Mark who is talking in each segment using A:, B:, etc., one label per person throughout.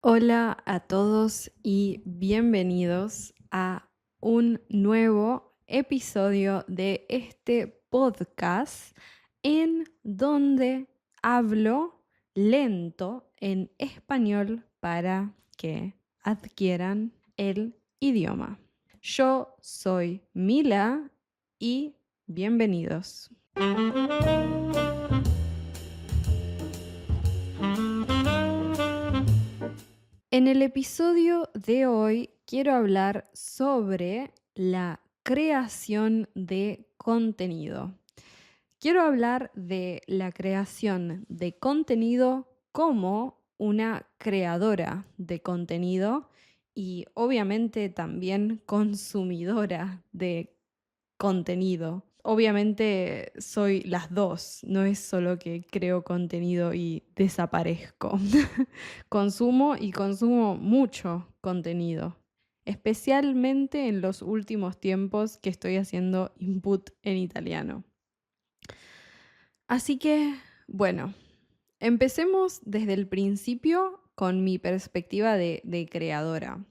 A: Hola a todos y bienvenidos a un nuevo episodio de este podcast en donde hablo lento en español para que adquieran el idioma. Yo soy Mila y bienvenidos. En el episodio de hoy quiero hablar sobre la creación de contenido. Quiero hablar de la creación de contenido como una creadora de contenido y obviamente también consumidora de contenido. Obviamente soy las dos, no es solo que creo contenido y desaparezco. Consumo y consumo mucho contenido, especialmente en los últimos tiempos que estoy haciendo input en italiano. Así que, bueno, empecemos desde el principio con mi perspectiva de creadora.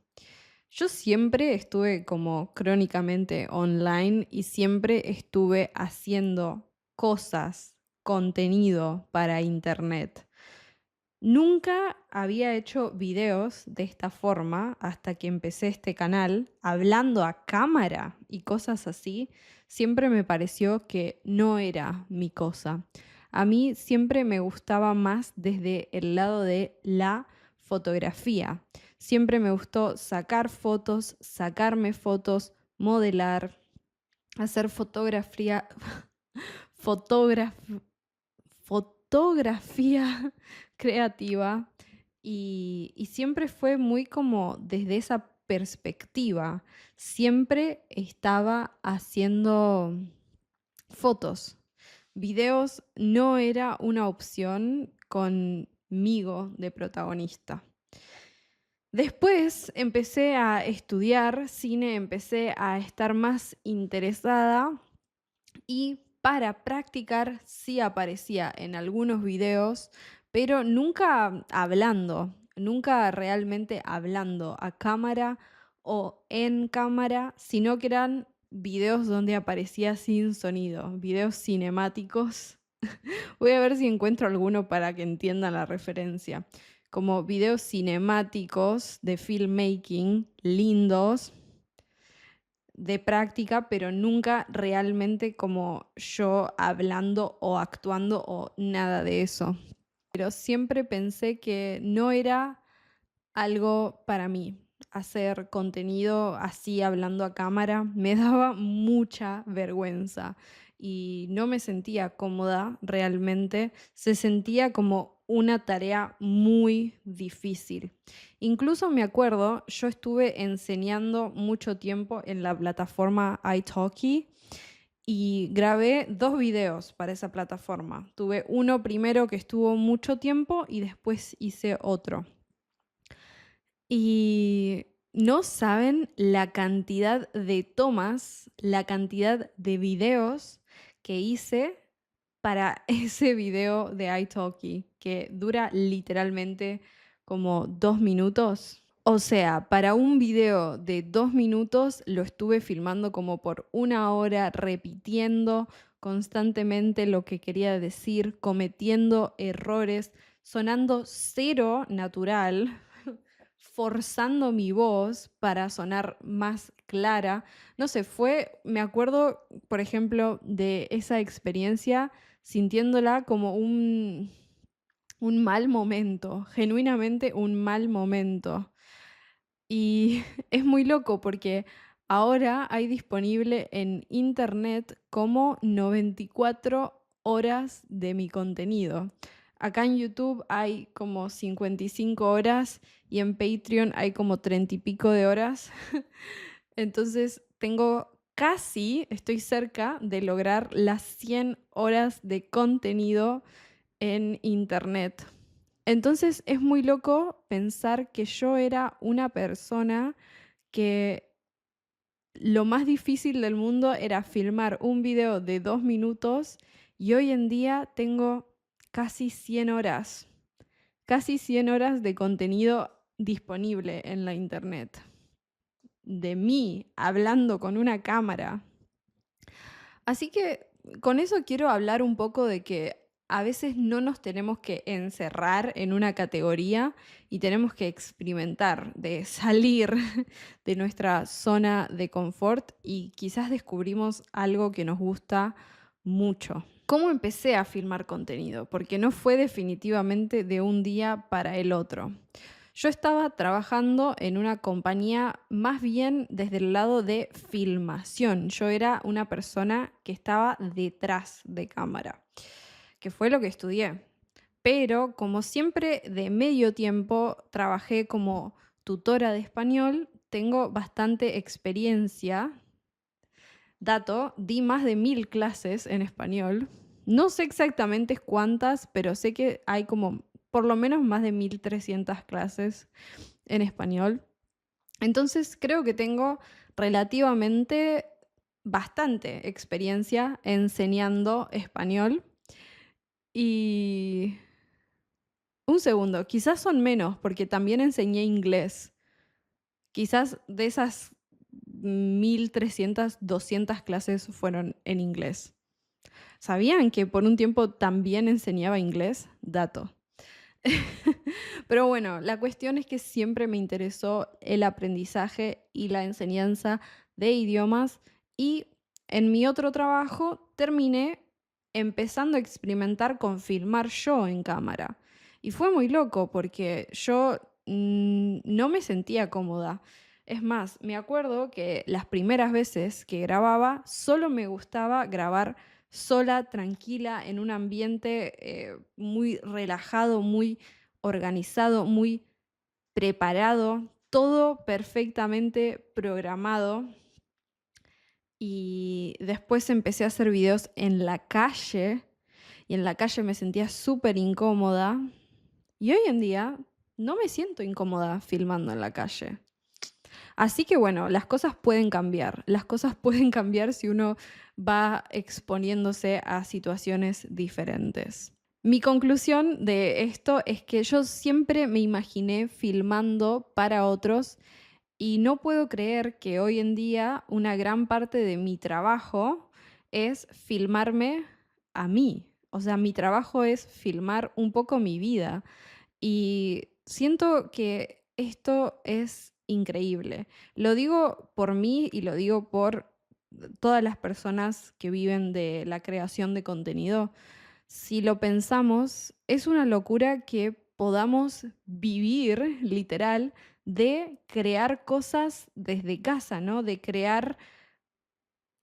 A: Yo siempre estuve como crónicamente online y siempre estuve haciendo cosas, contenido para internet. Nunca había hecho videos de esta forma hasta que empecé este canal, hablando a cámara y cosas así. Siempre me pareció que no era mi cosa. A mí siempre me gustaba más desde el lado de la fotografía. Siempre me gustó sacar fotos, sacarme fotos, modelar, hacer fotografía, fotograf- fotografía creativa y siempre fue muy como desde esa perspectiva. Siempre estaba haciendo fotos. Videos no era una opción conmigo de protagonista. Después empecé a estudiar cine, empecé a estar más interesada y para practicar sí aparecía en algunos videos, pero nunca hablando, nunca realmente hablando a cámara o en cámara, sino que eran videos donde aparecía sin sonido, videos cinemáticos. Voy a ver si encuentro alguno para que entiendan la referencia. Como videos cinemáticos de filmmaking lindos, de práctica, pero nunca realmente como yo hablando o actuando o nada de eso. Pero siempre pensé que no era algo para mí. Hacer contenido así hablando a cámara me daba mucha vergüenza y no me sentía cómoda realmente. Se sentía como una tarea muy difícil. Incluso me acuerdo, yo estuve enseñando mucho tiempo en la plataforma italki y grabé 2 videos para esa plataforma. Tuve uno primero que estuvo mucho tiempo y después hice otro. Y no saben la cantidad de tomas, la cantidad de videos que hice para ese video de italki, que dura literalmente como 2 minutos. O sea, para un video de 2 minutos lo estuve filmando como por 1 hora, repitiendo constantemente lo que quería decir, cometiendo errores, sonando cero natural, forzando mi voz para sonar más clara. No sé, me acuerdo, por ejemplo, de esa experiencia sintiéndola como un mal momento, genuinamente un mal momento. Y es muy loco porque ahora hay disponible en internet como 94 horas de mi contenido. Acá en YouTube hay como 55 horas y en Patreon hay como 30 y pico de horas. Entonces estoy cerca de lograr las 100 horas de contenido en internet. Entonces es muy loco pensar que yo era una persona que lo más difícil del mundo era filmar un video de 2 minutos y hoy en día tengo casi 100 horas de contenido disponible en la internet de mí hablando con una cámara. Así que con eso quiero hablar un poco de que a veces no nos tenemos que encerrar en una categoría y tenemos que experimentar, de salir de nuestra zona de confort y quizás descubrimos algo que nos gusta mucho. ¿Cómo empecé a filmar contenido? Porque no fue definitivamente de un día para el otro. Yo estaba trabajando en una compañía más bien desde el lado de filmación. Yo era una persona que estaba detrás de cámara, que fue lo que estudié. Pero como siempre de medio tiempo trabajé como tutora de español, tengo bastante experiencia. Dato, di más de 1000 clases en español. No sé exactamente cuántas, pero sé que hay como por lo menos más de 1300 clases en español. Entonces creo que tengo relativamente bastante experiencia enseñando español. Y un segundo, quizás son menos porque también enseñé inglés. Quizás de esas 1300, 200 clases fueron en inglés. ¿Sabían que por un tiempo también enseñaba inglés? Dato. Pero bueno, la cuestión es que siempre me interesó el aprendizaje y la enseñanza de idiomas y en mi otro trabajo terminé empezando a experimentar con filmar yo en cámara. Y fue muy loco porque yo no me sentía cómoda. Es más, me acuerdo que las primeras veces que grababa solo me gustaba grabar sola, tranquila, en un ambiente muy relajado, muy organizado, muy preparado, todo perfectamente programado. Y después empecé a hacer videos en la calle y en la calle me sentía súper incómoda. Y hoy en día no me siento incómoda filmando en la calle. Así que bueno, las cosas pueden cambiar. Las cosas pueden cambiar si uno va exponiéndose a situaciones diferentes. Mi conclusión de esto es que yo siempre me imaginé filmando para otros y no puedo creer que hoy en día una gran parte de mi trabajo es filmarme a mí. O sea, mi trabajo es filmar un poco mi vida. Y siento que esto es increíble. Lo digo por mí y lo digo por todas las personas que viven de la creación de contenido. Si lo pensamos, es una locura que podamos vivir, literal, de crear cosas desde casa, ¿no? De crear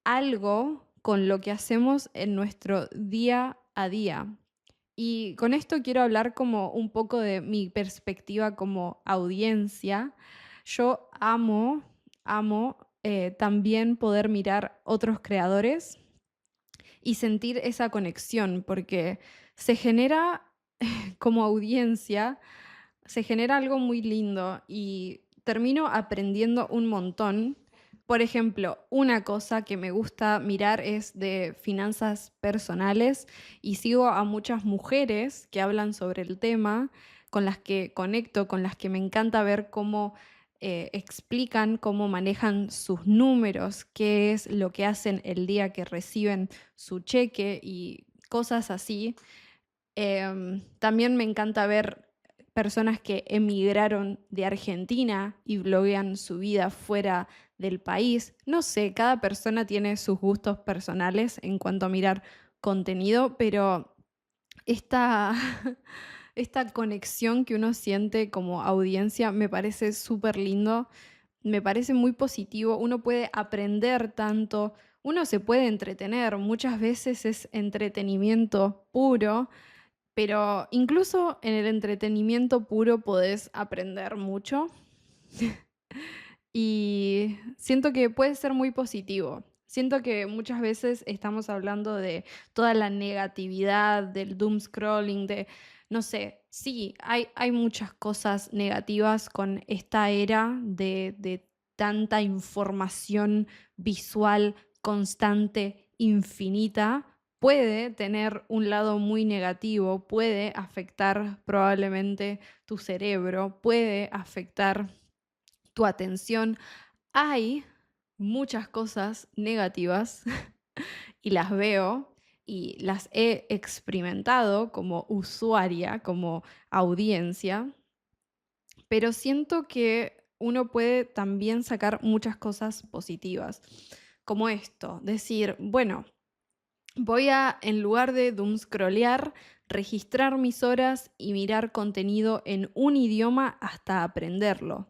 A: algo con lo que hacemos en nuestro día a día. Y con esto quiero hablar como un poco de mi perspectiva como audiencia. Yo amo también poder mirar otros creadores y sentir esa conexión, porque se genera como audiencia, se genera algo muy lindo y termino aprendiendo un montón. Por ejemplo, una cosa que me gusta mirar es de finanzas personales y sigo a muchas mujeres que hablan sobre el tema, con las que conecto, con las que me encanta ver cómo explican, cómo manejan sus números, qué es lo que hacen el día que reciben su cheque y cosas así. También me encanta ver personas que emigraron de Argentina y bloguean su vida fuera del país. No sé, cada persona tiene sus gustos personales en cuanto a mirar contenido, pero esta, esta conexión que uno siente como audiencia me parece súper lindo, me parece muy positivo. Uno puede aprender tanto, uno se puede entretener, muchas veces es entretenimiento puro, pero incluso en el entretenimiento puro podés aprender mucho y siento que puede ser muy positivo. Siento que muchas veces estamos hablando de toda la negatividad, del doom scrolling, de, no sé, sí, hay muchas cosas negativas con esta era de tanta información visual constante, infinita, puede tener un lado muy negativo, puede afectar probablemente tu cerebro, puede afectar tu atención. Hay muchas cosas negativas y las veo y las he experimentado como usuaria, como audiencia, pero siento que uno puede también sacar muchas cosas positivas, como esto, decir, bueno, voy a, en lugar de doomscrollear, registrar mis horas y mirar contenido en un idioma hasta aprenderlo.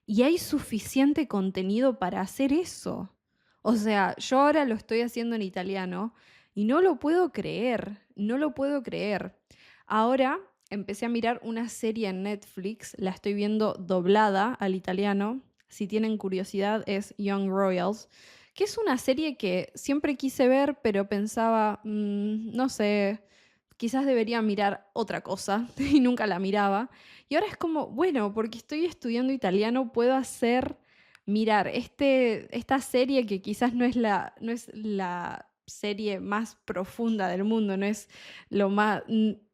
A: Y hay suficiente contenido para hacer eso. O sea, yo ahora lo estoy haciendo en italiano y no lo puedo creer, no lo puedo creer. Ahora empecé a mirar una serie en Netflix, la estoy viendo doblada al italiano. Si tienen curiosidad, es Young Royals, que es una serie que siempre quise ver, pero pensaba, no sé, quizás debería mirar otra cosa y nunca la miraba. Y ahora es como, bueno, porque estoy estudiando italiano, puedo hacer, mirar, esta serie que quizás no es la serie más profunda del mundo, no es lo más...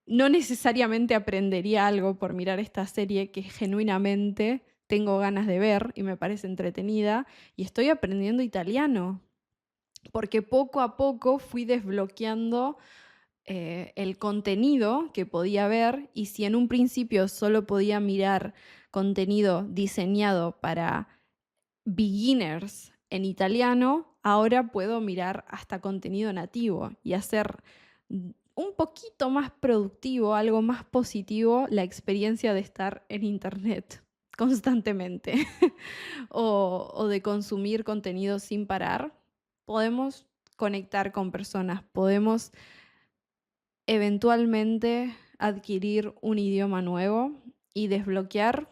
A: No necesariamente aprendería algo por mirar esta serie que genuinamente tengo ganas de ver y me parece entretenida y estoy aprendiendo italiano, porque poco a poco fui desbloqueando el contenido que podía ver y si en un principio solo podía mirar contenido diseñado para beginners en italiano, ahora puedo mirar hasta contenido nativo y hacer un poquito más productivo, algo más positivo la experiencia de estar en internet constantemente o de consumir contenido sin parar. Podemos conectar con personas, podemos eventualmente adquirir un idioma nuevo y desbloquear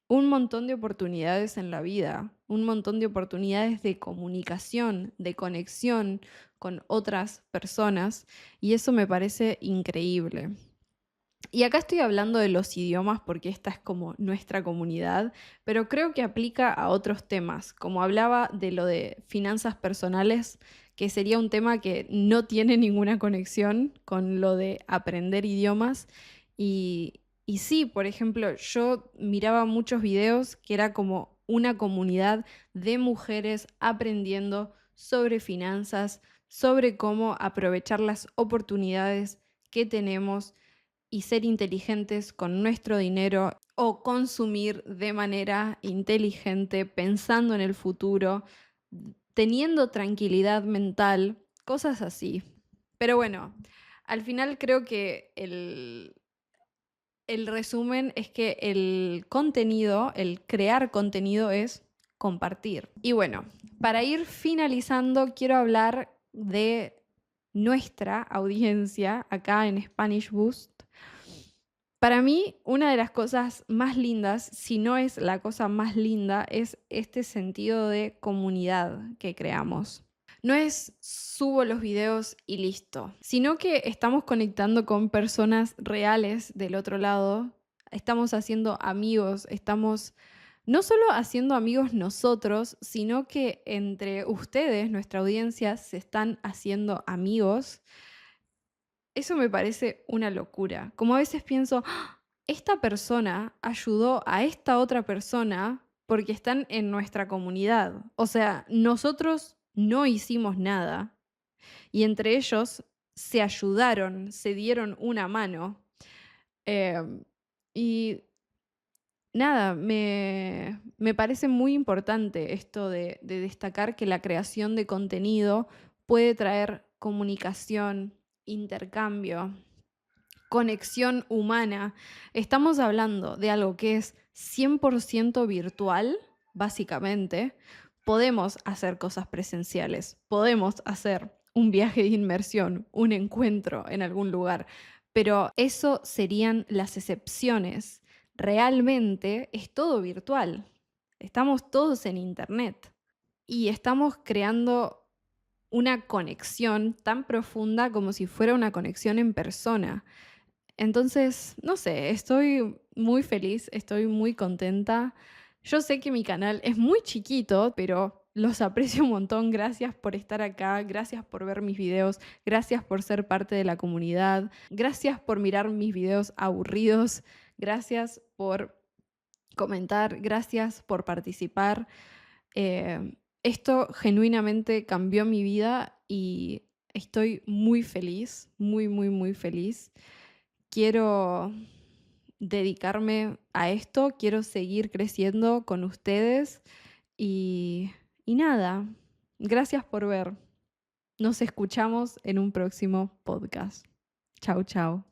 A: un montón de oportunidades en la vida, un montón de oportunidades de comunicación, de conexión con otras personas, y eso me parece increíble. Y acá estoy hablando de los idiomas porque esta es como nuestra comunidad, pero creo que aplica a otros temas, como hablaba de lo de finanzas personales, que sería un tema que no tiene ninguna conexión con lo de aprender idiomas. Y sí, por ejemplo, yo miraba muchos videos que era como una comunidad de mujeres aprendiendo sobre finanzas, sobre cómo aprovechar las oportunidades que tenemos y ser inteligentes con nuestro dinero o consumir de manera inteligente, pensando en el futuro, teniendo tranquilidad mental, cosas así. Pero bueno, al final creo que el resumen es que el contenido, el crear contenido es compartir. Y bueno, para ir finalizando, quiero hablar de nuestra audiencia acá en Spanish Boost. Para mí, una de las cosas más lindas, si no es la cosa más linda, es este sentido de comunidad que creamos. No es subo los videos y listo, sino que estamos conectando con personas reales del otro lado, estamos haciendo amigos, estamos no solo haciendo amigos nosotros, sino que entre ustedes, nuestra audiencia, se están haciendo amigos. Eso me parece una locura. Como a veces pienso, "Ah, esta persona ayudó a esta otra persona porque están en nuestra comunidad. O sea, nosotros no hicimos nada y entre ellos se ayudaron, se dieron una mano. Em, y nada, me parece muy importante esto de destacar que la creación de contenido puede traer comunicación, intercambio, conexión humana. Estamos hablando de algo que es 100% virtual, básicamente. Podemos hacer cosas presenciales, podemos hacer un viaje de inmersión, un encuentro en algún lugar, pero eso serían las excepciones. Realmente es todo virtual. Estamos todos en internet y estamos creando una conexión tan profunda como si fuera una conexión en persona. Entonces, no sé, estoy muy feliz, estoy muy contenta. Yo sé que mi canal es muy chiquito, pero los aprecio un montón. Gracias por estar acá, gracias por ver mis videos, gracias por ser parte de la comunidad, gracias por mirar mis videos aburridos, gracias por comentar, gracias por participar. Esto genuinamente cambió mi vida y estoy muy feliz, muy, muy, muy feliz. Quiero dedicarme a esto, quiero seguir creciendo con ustedes y nada, gracias por ver. Nos escuchamos en un próximo podcast. Chau, chau.